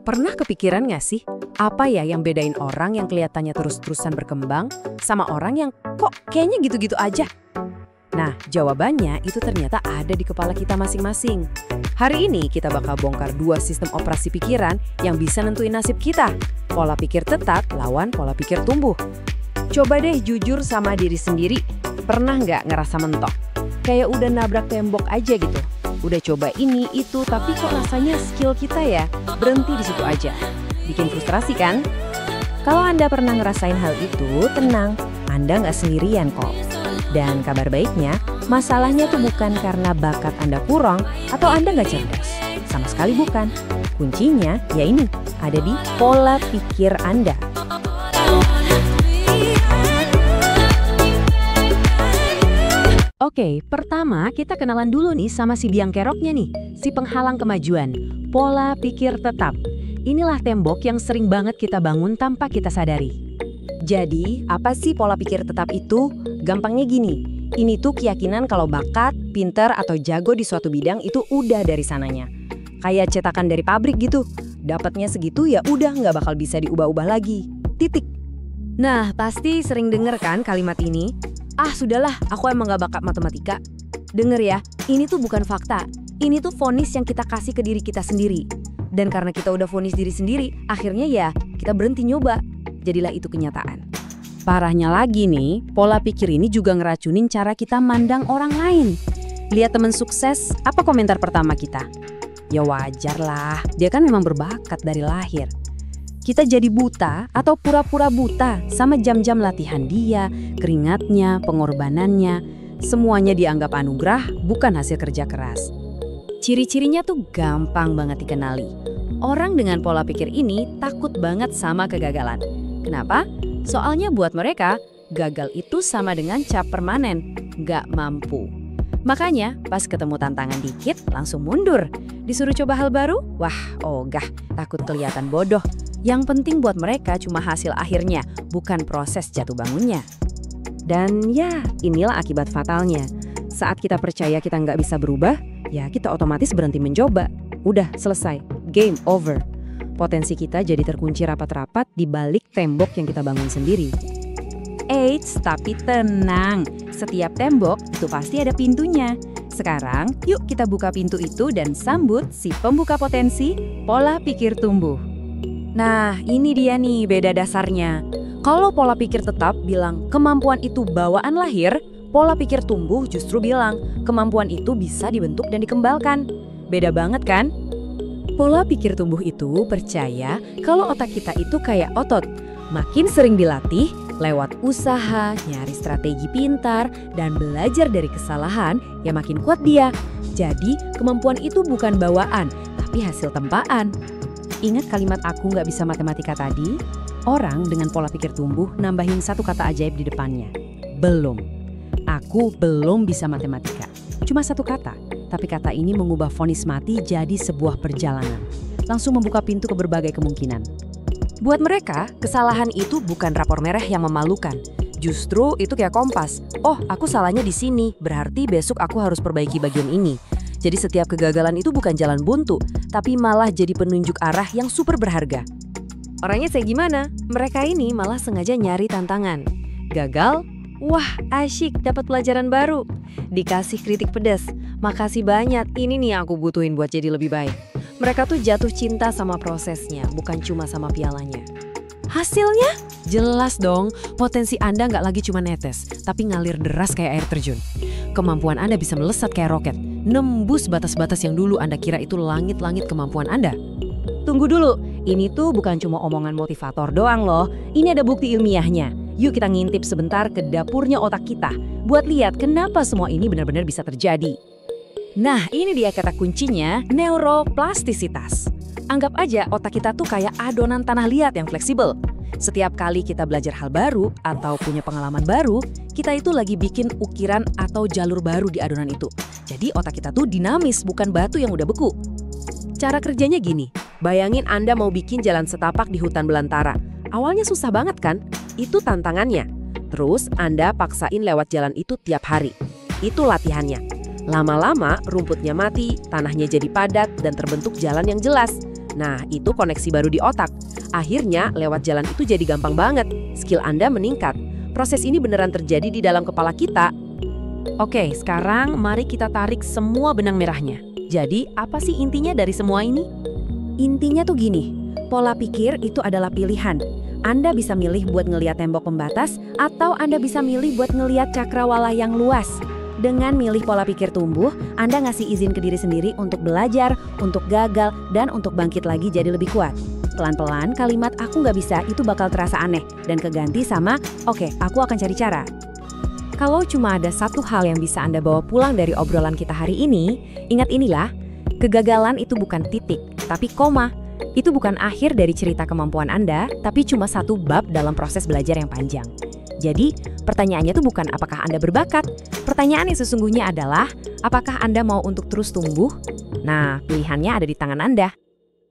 Pernah kepikiran nggak sih, apa ya yang bedain orang yang kelihatannya terus-terusan berkembang sama orang yang kok kayaknya gitu-gitu aja? Nah, jawabannya itu ternyata ada di kepala kita masing-masing. Hari ini kita bakal bongkar dua sistem operasi pikiran yang bisa nentuin nasib kita. Pola pikir tetap lawan pola pikir tumbuh. Coba deh jujur sama diri sendiri, pernah nggak ngerasa mentok? Kayak udah nabrak tembok aja gitu. Udah coba ini, itu, tapi kok rasanya skill kita ya berhenti di situ aja. Bikin frustrasi kan? Kalau Anda pernah ngerasain hal itu, tenang, Anda nggak sendirian kok. Dan kabar baiknya, masalahnya tuh bukan karena bakat Anda kurang atau Anda nggak cerdas. Sama sekali bukan. Kuncinya ya ini, ada di pola pikir Anda. Oke, pertama kita kenalan dulu nih sama si biang keroknya nih, si penghalang kemajuan, pola pikir tetap. Inilah tembok yang sering banget kita bangun tanpa kita sadari. Jadi, apa sih pola pikir tetap itu? Gampangnya gini, ini tuh keyakinan kalau bakat, pinter, atau jago di suatu bidang itu udah dari sananya. Kayak cetakan dari pabrik gitu, dapatnya segitu ya udah nggak bakal bisa diubah-ubah lagi. Titik. Nah, pasti sering denger kan kalimat ini? Ah sudahlah, aku emang gak bakat matematika. Dengar ya, ini tuh bukan fakta. Ini tuh vonis yang kita kasih ke diri kita sendiri. Dan karena kita udah vonis diri sendiri, akhirnya ya kita berhenti nyoba. Jadilah itu kenyataan. Parahnya lagi nih, pola pikir ini juga ngeracunin cara kita mandang orang lain. Lihat temen sukses, apa komentar pertama kita? Ya wajar lah, dia kan memang berbakat dari lahir. Kita jadi buta atau pura-pura buta sama jam-jam latihan dia, keringatnya, pengorbanannya. Semuanya dianggap anugerah, bukan hasil kerja keras. Ciri-cirinya tuh gampang banget dikenali. Orang dengan pola pikir ini takut banget sama kegagalan. Kenapa? Soalnya buat mereka, gagal itu sama dengan cap permanen, nggak mampu. Makanya pas ketemu tantangan dikit langsung mundur. Disuruh coba hal baru, wah ogah, takut kelihatan bodoh. Yang penting buat mereka cuma hasil akhirnya, bukan proses jatuh bangunnya. Dan ya, inilah akibat fatalnya. Saat kita percaya kita nggak bisa berubah, ya kita otomatis berhenti mencoba. Udah, selesai. Game over. Potensi kita jadi terkunci rapat-rapat di balik tembok yang kita bangun sendiri. Eits, tapi tenang. Setiap tembok itu pasti ada pintunya. Sekarang, yuk kita buka pintu itu dan sambut si pembuka potensi, pola pikir tumbuh. Nah, ini dia nih beda dasarnya. Kalau pola pikir tetap bilang kemampuan itu bawaan lahir, pola pikir tumbuh justru bilang kemampuan itu bisa dibentuk dan dikembangkan. Beda banget kan? Pola pikir tumbuh itu percaya kalau otak kita itu kayak otot. Makin sering dilatih, lewat usaha, nyari strategi pintar, dan belajar dari kesalahan, ya makin kuat dia. Jadi, kemampuan itu bukan bawaan, tapi hasil tempaan. Ingat kalimat aku nggak bisa matematika tadi? Orang dengan pola pikir tumbuh nambahin satu kata ajaib di depannya. Belum. Aku belum bisa matematika. Cuma satu kata, tapi kata ini mengubah vonis mati jadi sebuah perjalanan. Langsung membuka pintu ke berbagai kemungkinan. Buat mereka, kesalahan itu bukan rapor merah yang memalukan. Justru itu kayak kompas. Oh, aku salahnya di sini, berarti besok aku harus perbaiki bagian ini. Jadi setiap kegagalan itu bukan jalan buntu, tapi malah jadi penunjuk arah yang super berharga. Orangnya kayak gimana? Mereka ini malah sengaja nyari tantangan. Gagal? Wah, asyik dapat pelajaran baru. Dikasih kritik pedas. Makasih banyak, ini nih yang aku butuhin buat jadi lebih baik. Mereka tuh jatuh cinta sama prosesnya, bukan cuma sama pialanya. Hasilnya? Jelas dong, potensi Anda nggak lagi cuma netes, tapi ngalir deras kayak air terjun. Kemampuan Anda bisa melesat kayak roket, nembus batas-batas yang dulu Anda kira itu langit-langit kemampuan Anda. Tunggu dulu, ini tuh bukan cuma omongan motivator doang loh, ini ada bukti ilmiahnya. Yuk kita ngintip sebentar ke dapurnya otak kita, buat lihat kenapa semua ini benar-benar bisa terjadi. Nah, ini dia kata kuncinya, neuroplastisitas. Anggap aja otak kita tuh kayak adonan tanah liat yang fleksibel. Setiap kali kita belajar hal baru atau punya pengalaman baru, kita itu lagi bikin ukiran atau jalur baru di adonan itu. Jadi otak kita tuh dinamis, bukan batu yang udah beku. Cara kerjanya gini, bayangin Anda mau bikin jalan setapak di hutan belantara. Awalnya susah banget kan? Itu tantangannya. Terus Anda paksain lewat jalan itu tiap hari. Itu latihannya. Lama-lama rumputnya mati, tanahnya jadi padat dan terbentuk jalan yang jelas. Nah, itu koneksi baru di otak. Akhirnya, lewat jalan itu jadi gampang banget. Skill Anda meningkat. Proses ini beneran terjadi di dalam kepala kita. Oke, sekarang mari kita tarik semua benang merahnya. Jadi, apa sih intinya dari semua ini? Intinya tuh gini, pola pikir itu adalah pilihan. Anda bisa milih buat ngelihat tembok pembatas atau Anda bisa milih buat ngelihat cakrawala yang luas. Dengan milih pola pikir tumbuh, Anda ngasih izin ke diri sendiri untuk belajar, untuk gagal, dan untuk bangkit lagi jadi lebih kuat. Pelan-pelan kalimat aku nggak bisa itu bakal terasa aneh dan keganti sama, oke, aku akan cari cara. Kalau cuma ada satu hal yang bisa Anda bawa pulang dari obrolan kita hari ini, ingat inilah, kegagalan itu bukan titik, tapi koma. Itu bukan akhir dari cerita kemampuan Anda, tapi cuma satu bab dalam proses belajar yang panjang. Jadi, pertanyaannya tuh bukan apakah Anda berbakat. Pertanyaan yang sesungguhnya adalah, apakah Anda mau untuk terus tumbuh? Nah, pilihannya ada di tangan Anda.